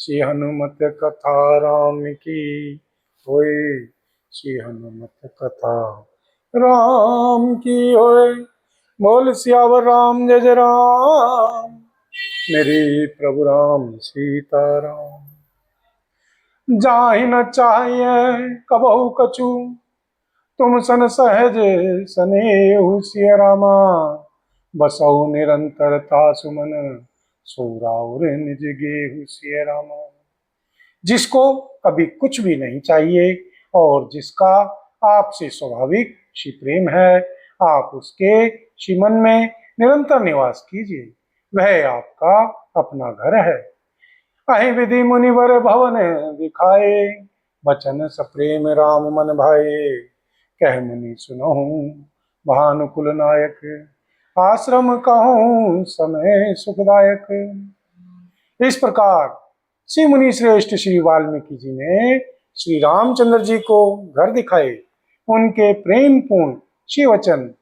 श्री हनुमत कथा राम की होए। श्री हनुमत कथा राम की होए। बोल सियावर राम जय जय राम। मेरे प्रभु राम सीताराम। जाहि न चाहिए कबहु कछु, तुम सन सहज सनेहु सिय रामा। बसहु निरंतरता सुमन, सोराउर निज गेहु सिय रामा। जिसको कभी कुछ भी नहीं चाहिए और जिसका आपसे स्वाभाविक श्री प्रेम है, आप उसके श्री मन में निरंतर निवास कीजिए। वह आपका अपना घर है। अहि विधि मुनिवर भवन दिखाए, बचन सप्रेम राम मन भाए। कह मुनि सुनहु भानुकुल नायक, आश्रम कहूँ समय सुखदायक। इस प्रकार श्री मुनि श्रेष्ठ श्री वाल्मीकि जी ने श्री रामचंद्र जी को घर दिखाए। उनके प्रेम पूर्ण श्री वचन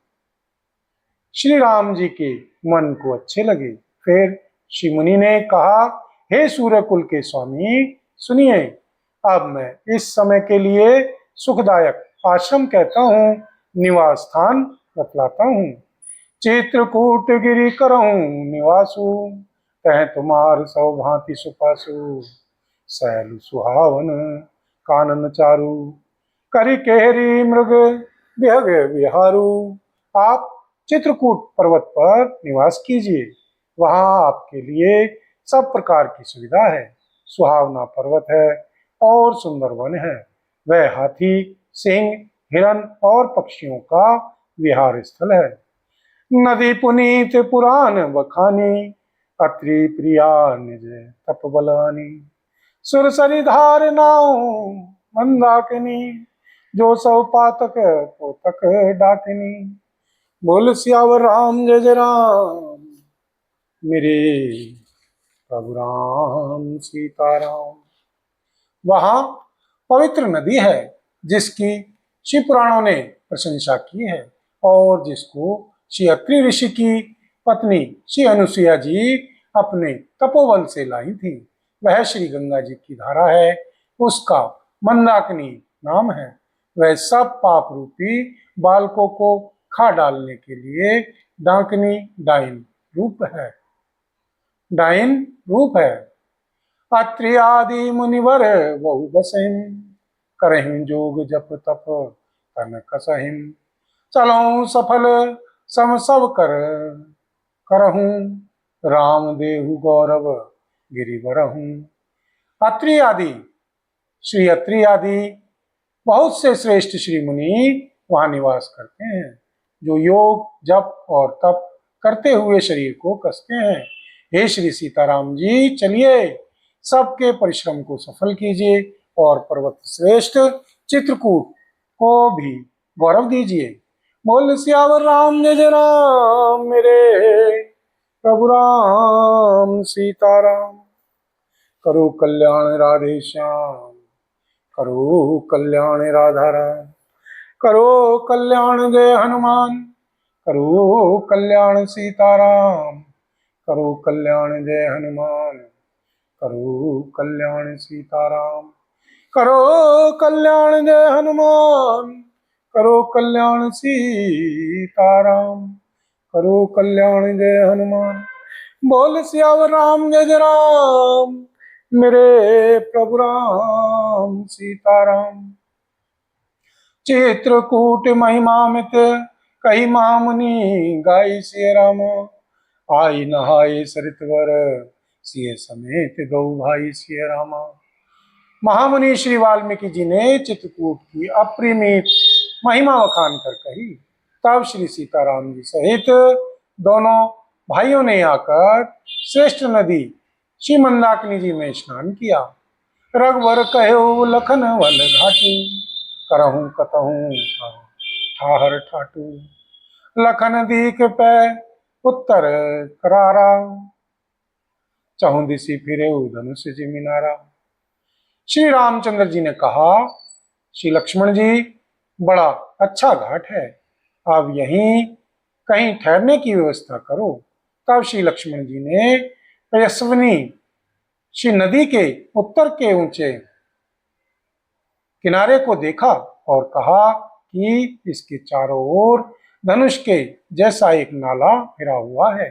श्री राम जी के मन को अच्छे लगे। फिर श्री मुनि ने कहा, हे सूर्य कुल के स्वामी सुनिए, अब मैं इस समय के लिए सुखदायक आश्रम कहता हूँ, निवास स्थान बतलाता हूँ। चित्रकूट गिरि करहूँ निवासु, कह तुम्हार सौ भांति सुपासु। सैल सुहावन कानन चारु, करि केहरी मृग विहग विहारू। आप चित्रकूट पर्वत पर निवास कीजिए। वहां आपके लिए सब प्रकार की सुविधा है। सुहावना पर्वत है और सुंदर वन है। वह हाथी, सिंह, हिरन और पक्षियों का विहार स्थल है। नदी पुनीत पुराण बखानी, अत्रि प्रिया निज तप बलानी। सुरसरी धार नाव मंदाकिनी, जो सौ पातक पोतक डाकिनी। बोल सियावर राम जय जय राम। मेरे प्रभु राम सीताराम। वहां पवित्र नदी है जिसकी शिव पुराणों ने प्रशंसा की है और जिसको श्री अत्रि ऋषि की पत्नी श्री अनुसुईया जी अपने तपोवन से लाई थी। वह श्री गंगा जी की धारा है। उसका मंदाकिनी नाम है। वह सब पाप रूपी बालकों को खा डालने के लिए डाकिनी डाइन रूप है। डाइन रूप है। अत्रि आदि मुनिवर बहु बसहिं, करहिं जोग जप तप तन कसहिं। चलऊं सफल सम सब कर करहूं, राम देहु गौरव गिरिवरहूं। अत्रि आदि श्री अत्रि आदि बहुत से श्रेष्ठ श्री मुनि वहां निवास करते हैं, जो योग जप और तप करते हुए शरीर को कसते हैं। हे श्री सीताराम जी, चलिए सबके परिश्रम को सफल कीजिए और पर्वत श्रेष्ठ चित्रकूट को भी गौरव दीजिए। बोल सियावर राम जय जय राम। मेरे प्रभु राम सीताराम। करो कल्याण राधे श्याम, करो कल्याण राधा राम। करो कल्याण जय हनुमान, करो कल्याण सीताराम। करो कल्याण जय हनुमान, करो कल्याण सीताराम। करो कल्याण जय हनुमान, करो कल्याण सीताराम। करो कल्याण जय हनुमान। बोल सियावर राम जय जय राम। मेरे प्रभु राम सीताराम। चित्रकूट महिमामित कही महामुनि, गाई सिय राम। आई नहाय सरितवर, सिय समेत गौ भाई सिय रामा। महामुनि श्री वाल्मीकि जी ने चित्रकूट की अपरिमित महिमा बखान कर कही। तब श्री सीताराम जी सहित दोनों भाइयों ने आकर श्रेष्ठ नदी श्री मंदाकिनी जी में स्नान किया। रघुवर कहो लखन वन घाटू, करहूं कतहूं ठाहर ठाटू। लखन दीख पे उत्तर करारा, चहुं दिशि फिरे धनुष जी मिनारा। श्री रामचंद्र जी ने कहा, श्री लक्ष्मण जी, बड़ा अच्छा घाट है, अब यहीं कहीं ठहरने की व्यवस्था करो। तब श्री लक्ष्मण जी ने यशस्विनी श्री नदी के उत्तर के ऊंचे किनारे को देखा और कहा कि इसके चारों ओर धनुष के जैसा एक नाला फिरा हुआ है।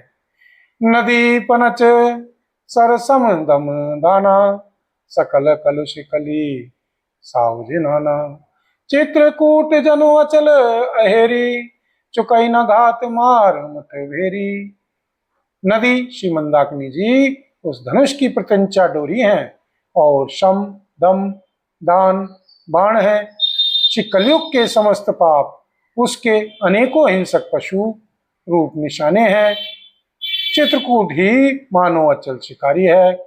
नदी पनच सरसम दम दाना सकल कलुष कली साउजिनाना चित्रकूट जनु अचल अहेरी चुकई न घात मार मत भेरी। नदी श्री मंदाकिनी जी उस धनुष की प्रत्यंचा डोरी है और शम दम दान बाण है। श्री कलयुग के समस्त पाप उसके अनेकों हिंसक पशु रूप निशाने हैं। चित्रकूट ही मानो अचल शिकारी है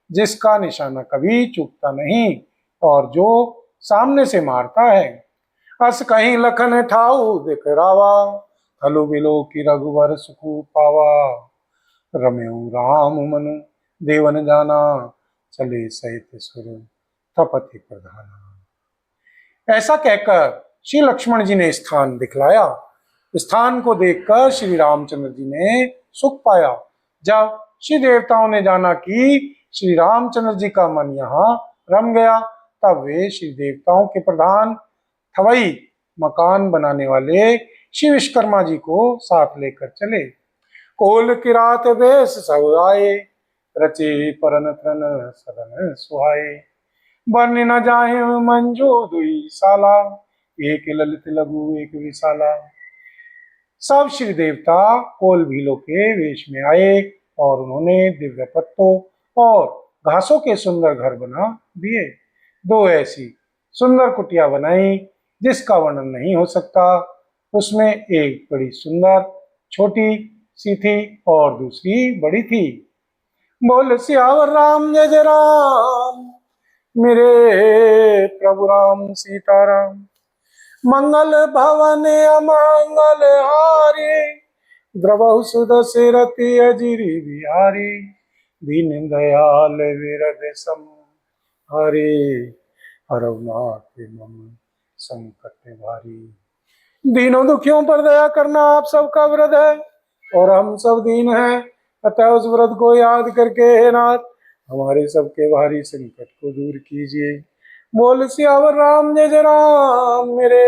जिसका निशाना कभी चूकता नहीं और जो सामने से मारता है। अस कहीं लखन ठाऊ दिख रावा थलु बिलो की रघुवर सुखु पावा रमेऊ राम मनु देवन जाना चले सहित सुर थपति प्रधाना। ऐसा कहकर श्री लक्ष्मण जी ने स्थान दिखलाया। स्थान को देखकर श्री रामचंद्र जी ने सुख पाया। जब श्री देवताओं ने जाना कि श्री रामचंद्र जी का मन यहाँ रम गया तब वे श्री देवताओं के प्रधान थवई मकान बनाने वाले श्री विश्वकर्मा जी को साथ लेकर चले। कोल किरात वेश सब आए रचे परन तन सदन सुहाए बरने न जाहे मंजो दुई साला एक ललित लघु एक विशाला। सब श्री देवता कोल भीलों के वेश में आए और उन्होंने दिव्य पत्तों और घासों के सुंदर घर बना दिए। दो ऐसी सुंदर कुटिया बनाई जिसका वर्णन नहीं हो सकता। उसमें एक बड़ी सुंदर छोटी सी थी और दूसरी बड़ी थी। बोल सियावर राम जय जय राम मेरे प्रभु राम सीताराम। मंगल भवन अमंगल हारी द्रवहु सुदशरथि अजिरि बिहारी दीन दयाल विरद सम हरे हरनाथ मम संकट भारी। दीनों दुखियों पर दया करना आप सबका व्रत है और हम सब दीन हैं, अतः उस व्रत को याद करके हे नाथ हमारे सबके भारी संकट को दूर कीजिए। बोल सियावर राम जय जय राम मेरे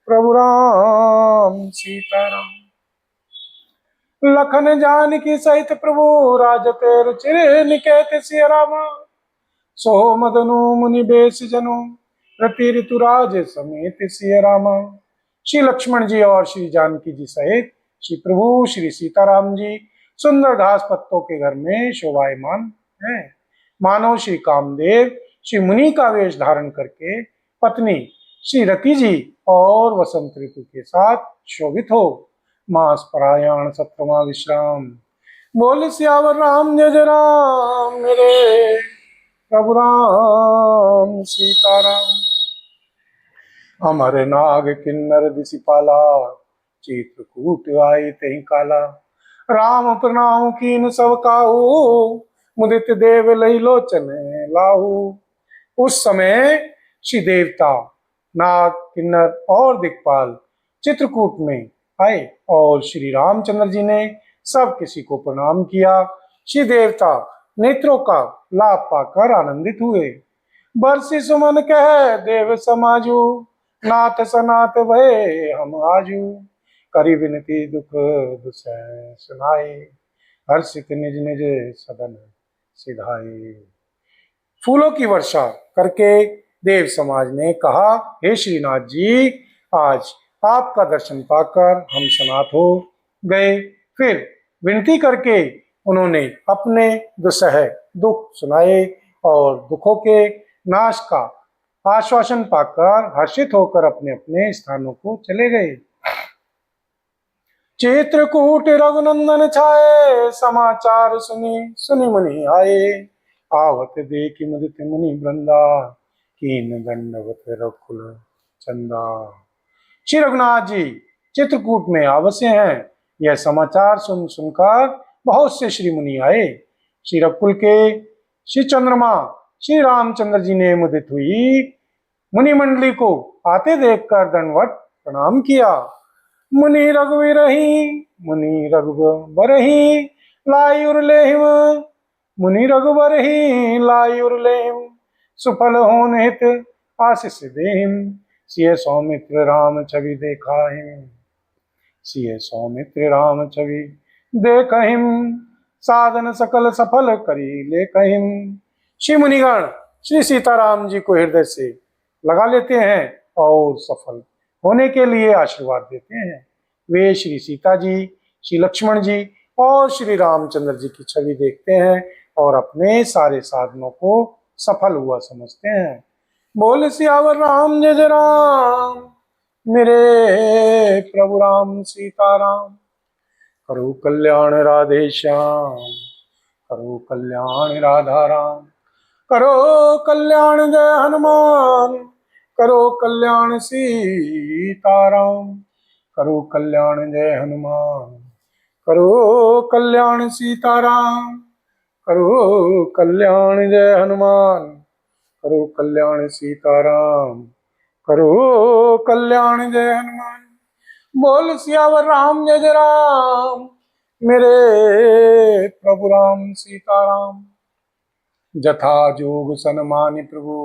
प्रभु राम सीताराम। लखन जानकी सहित प्रभु राजते रुचिर निकेत सिया रामा सो मदनु मुनि बेश जनु रति ऋतुराज समेत सिया रामा। श्री लक्ष्मण जी और श्री जानकी जी सहित श्री प्रभु श्री सीताराम जी सुंदर घास पत्तों के घर में शोभायमान है। मानो श्री कामदेव श्री मुनि का वेश धारण करके पत्नी श्री रति जी और वसंत ऋतु के साथ शोभित हो। मास परायण सप्तमा विश्राम। बोल सियावर राम जय जय राम मेरे प्रभु राम सीताराम। अमर नाग किन्नर दिसिपाला चित्रकूट आई तही काला राम प्रणाम कीन सब काहू मुदित देव लई लोचन लाहू। उस समय श्री देवता नाग किन्नर और दिक्पाल चित्रकूट में आए और श्री रामचंद्र जी ने सब किसी को प्रणाम किया। श्री देवता नेत्रों का लाभ पाकर आनंदित हुए। बरसी सुमन कह देव समाजू नाथ सनाथ भय हम आजू करी विनती दुख दुसह सुनाए हर्षित निज निज सदन सिधाए। फूलों की वर्षा करके देव समाज ने कहा हे श्रीनाथ जी आज आपका दर्शन पाकर हम सनाथ हो गए। फिर विनती करके उन्होंने अपने दुसह दुख सुनाए और दुखों के नाश का आश्वासन पाकर हर्षित होकर अपने अपने स्थानों को चले गए। चित्रकूट रघुनंदन छाए समाचार सुनी सुनी मुनि आए आवत देखी मुदित मुनि वृंदा कीन दंडवत रघुकुल चंदा। श्री रघुनाथ जी चित्रकूट में अवश्य हैं। यह समाचार सुनकर बहुत से श्री मुनि आए। श्री रघुकुल के श्री चंद्रमा श्री रामचंद्र जी ने मुदित हुई मुनि मंडली को आते देखकर दंडवत प्रणाम किया। मुनि रघुवीरहि मुनि रघुबरहि लायुर लेहिम मुनि रघुवर ही लाई उरलेम, सुफल होन हित आशीष देहिम। सिय सौमित्र राम छवि देखाहिम, सिय सौमित्र राम छवि देखहिम, साधन सकल सफल करी लेखहिम। श्री मुनिगण श्री सीताराम जी को हृदय से लगा लेते हैं और सफल होने के लिए आशीर्वाद देते हैं। वे श्री सीता जी, श्री लक्ष्मण जी और श्री रामचंद्र जी की छवि देखते हैं और अपने सारे साधनों को सफल हुआ समझते हैं। बोल सियावर राम जय जय राम, मेरे प्रभु राम सीताराम। करो कल्याण राधे श्याम, करो कल्याण राधा राम। करो कल्याण जय हनुमान, करो कल्याण सीताराम। करो कल्याण जय हनुमान, करो कल्याण सीताराम। करो कल्याण जय हनुमान, करो कल्याण सीताराम। करो कल्याण जय हनुमान। बोल सियावर राम जय जय राम, मेरे प्रभु राम सीताराम। जथा जोग सनमानि प्रभु,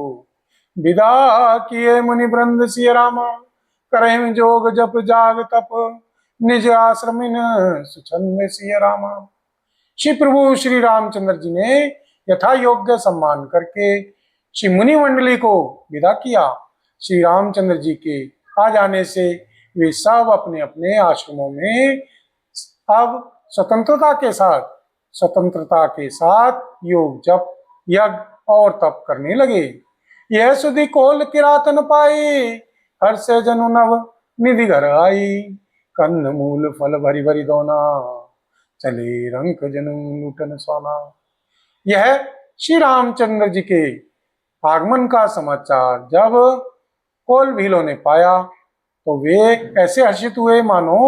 विदा किए मुनि वृंद सिय रामा। करें जोग जप जाग तप, निज आश्रमिन सुछंद सिय रामा। श्री प्रभु श्री रामचंद्र जी ने यथा योग्य सम्मान करके श्री मुनि मंडली को विदा किया। श्री रामचंद्र जी के आ जाने से वे सब अपने अपने आश्रमों में अब स्वतंत्रता के साथ योग जप यज्ञ और तप करने लगे। यह सुधि कोल किरातन पाई, हर से जनु नव निधि घर आई। कंद मूल फल भरी भरी दोना, चले रंक जनु लूटन सोना। यह श्री रामचंद्र जी के आगमन का समाचार जब कोल भीलों ने पाया तो वे ऐसे हर्षित हुए मानो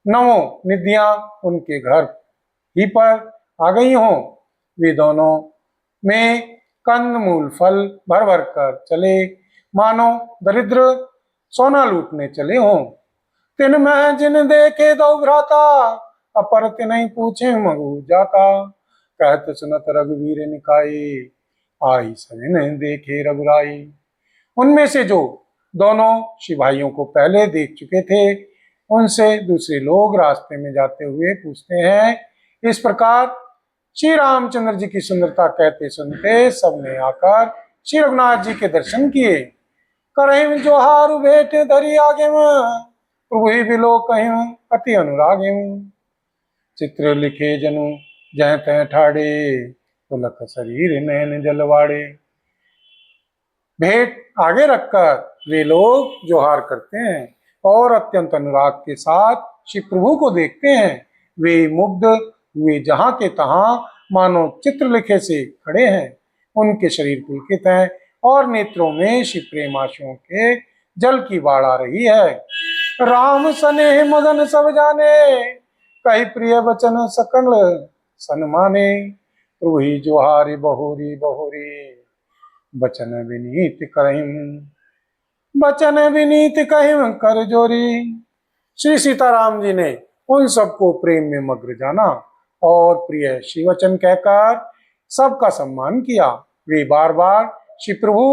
नवों निधियां उनके घर ही पर आ गई हों। वे दोनों में कंद मूल फल भर भर कर चले मानो दरिद्र सोना लूटने चले हों। तिन मैं जिन देखे दो भ्राता, अपर तिन पूछे मगु जाता। कहत सुनत रघुवीर निकाई, आई सविन देखे रघुराई। उनमें से जो दोनों सिपाहियों को पहले देख चुके थे, उनसे दूसरे लोग रास्ते में जाते हुए पूछते हैं। इस प्रकार श्री रामचंद्र जी की सुंदरता कहते सुनते सबने आकर श्री रघुनाथ जी के दर्शन किए। करें जोहार भेंट धरी आगे में, प्रभु ही बिलो कहीं अति अनुरागे। चित्र लिखे जनु जय तय ठाड़े, पुलक शरीर नैन जलवाड़े। भेंट आगे रखकर वे लोग जोहार करते हैं और अत्यंत अनुराग के साथ श्री प्रभु को देखते हैं। वे मुग्ध हुए जहां के तहां मानो चित्र लिखे से खड़े हैं। उनके शरीर पुलकित हैं और नेत्रों में श्री प्रेम आंसुओं के जल की बाढ़ आ रही है। राम सनेह मगन सब जाने, कई प्रिय वचन सकल सन्माने। प्रभु ही जोहारी बहोरी बहोरी, बचन विनीत कहिम, बचन विनीत कहिम कर जोरी। श्री सीताराम जी ने उन सबको प्रेम में मग्न जाना और प्रिय श्री वचन कहकर सबका सम्मान किया। वे बार बार श्री प्रभु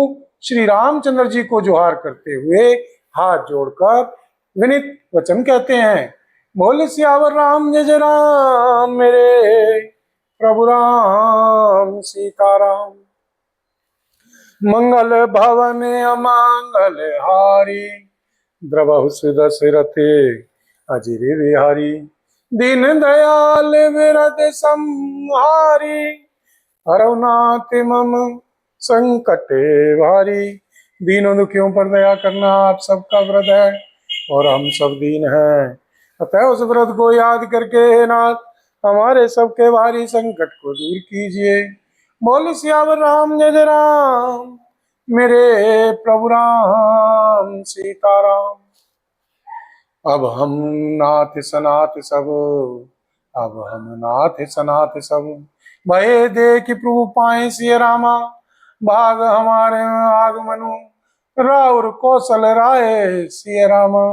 श्री रामचंद्र जी को जोहार करते हुए हाथ जोड़कर विनीत वचन कहते हैं। बोल सियावर राम जय जय राम, मेरे प्रभु राम सीताराम। मंगल भवन अमंगल हारी, द्रवहु सुदशरथे अजिर विहारी। दीन दयाल विरद संहारी, हरनाथ मम संकट भारी। दीनों दुखियों पर दया करना आप सबका व्रत है और हम सब दीन हैं, अतः उस व्रत को याद करके हे नाथ हमारे सबके भारी संकट को दूर कीजिए। बोल सियावर राम जय जय राम, मेरे प्रभु राम सीताराम। अब हम नाथ सनाथ सब, अब हम नाथ सनाथ सब। भय देख प्रभु पाए सिय रामा, भाग हमारे आगमनु राउर कौशल राय सिय रामा।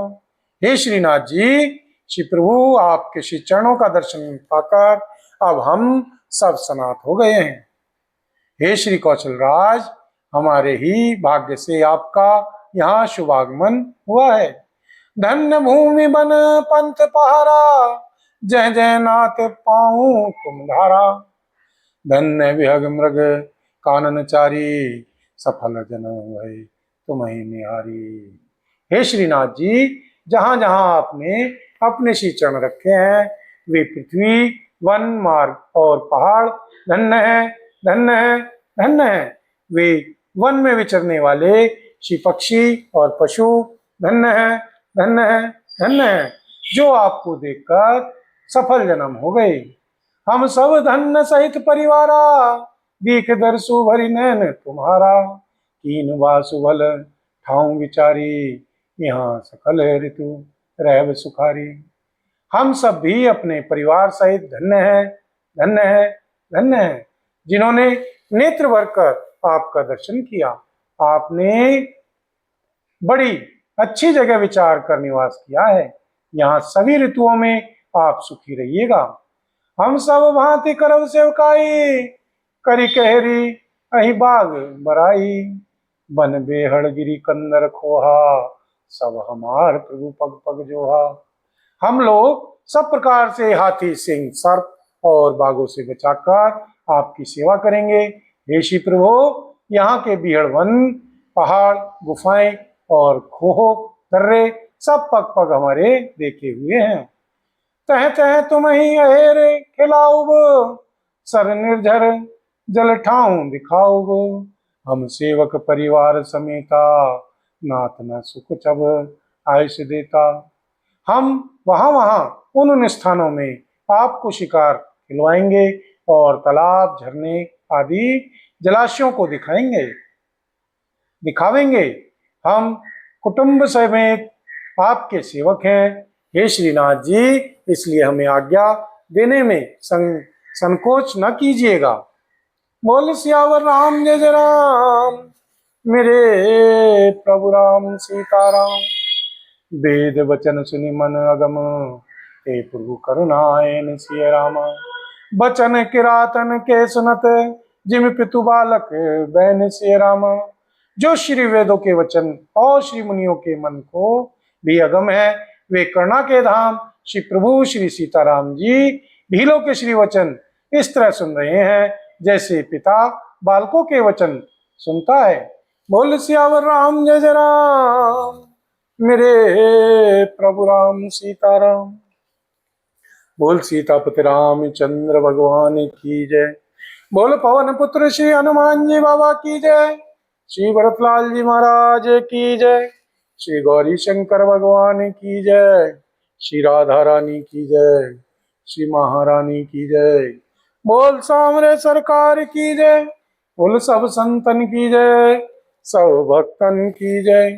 हे श्रीनाथ जी, श्री प्रभु आपके श्री चरणों का दर्शन पाकर अब हम सब सनात हो गए हैं। हे श्री कौशल राज, हमारे ही भाग्य से आपका यहाँ शुभागमन हुआ है। धन्य भूमि बन पंथ पहारा, जय जय नाथ पाऊं तुम धारा। धन्य विहग मृग काननचारी, सफल जन्म भय तुम्हें निहारी। हे श्रीनाथ जी, जहां जहां आपने अपने श्री चरण रखे हैं वे पृथ्वी, वन, मार्ग और पहाड़ धन्य है, धन्य है, धन्य है। वे वन में विचरने वाले श्री पक्षी और पशु धन्य है, धन्य है, धन्य है, जो आपको देखकर सफल जन्म हो गए। हम सब धन्य सहित परिवारा, दीख दरसु भरी नैन तुम्हारा। कीन वासु भल ठाऊं विचारी, यहाँ सकल है ऋतु रहब सुखारी। हम सब भी अपने परिवार सहित धन्य है, धन्य है, धन्य है, जिन्होंने नेत्र भरकर आपका दर्शन किया। आपने बड़ी अच्छी जगह विचार कर निवास किया है। यहाँ सभी ऋतुओं में आप सुखी रहिएगा। हम सब भांति करब सेवकाई, करी कहरी अहि बाग बराई। बन बेहड़ गिरी कंदर खोहा, सब हमार प्रभु पग पग जोहा। हम लोग सब प्रकार से हाथी, सिंह, सर्प और बाघों से बचाकर आपकी सेवा करेंगे। हे श्री प्रभु, यहाँ के बीहड़ वन, पहाड़, गुफाएं और खोह दर्रे सब पग पग हमारे देखे हुए हैं। तह तह तुम ही अहेर खिलाऊब, सर निर्झर जल ठाऊं दिखाऊब। हम सेवक परिवार समेता, नाथ न सुख चब आयुष देता। हम वहां वहां उन उन स्थानों में आपको शिकार खिलवाएंगे और तालाब, झरने आदि जलाशयों को दिखावेंगे। हम कुटुंब समेत आपके सेवक हैं। हे श्रीनाथ जी, इसलिए हमें आज्ञा देने में संकोच न कीजिएगा। बोल सियावर राम जय जय राम, मेरे प्रभु राम सीताराम। वेद वचन सुनि मन अगम, हे प्रभु करुणायन सिय राम। बचन किरातन के सुनत, जिम पितु बालक बैन सिय राम। जो श्री वेदों के वचन और श्री मुनियों के मन को भी अगम है, वे करुणा के धाम श्री प्रभु श्री सीताराम जी भीलों के श्री वचन इस तरह सुन रहे हैं जैसे पिता बालकों के वचन सुनता है। बोल सियावर राम जय जय राम, मेरे प्रभु राम सीताराम। बोल सीतापति रामचंद्र भगवान की जय। बोल पवन पुत्र श्री हनुमान जी बाबा की जय। श्री भरतलाल जी महाराज की जय। श्री गौरी शंकर भगवान की जय। श्री राधा रानी की जय। श्री महारानी की जय। बोल सामरे सरकार की जय। बोल सब संतन की जय, सब भक्तन की जय।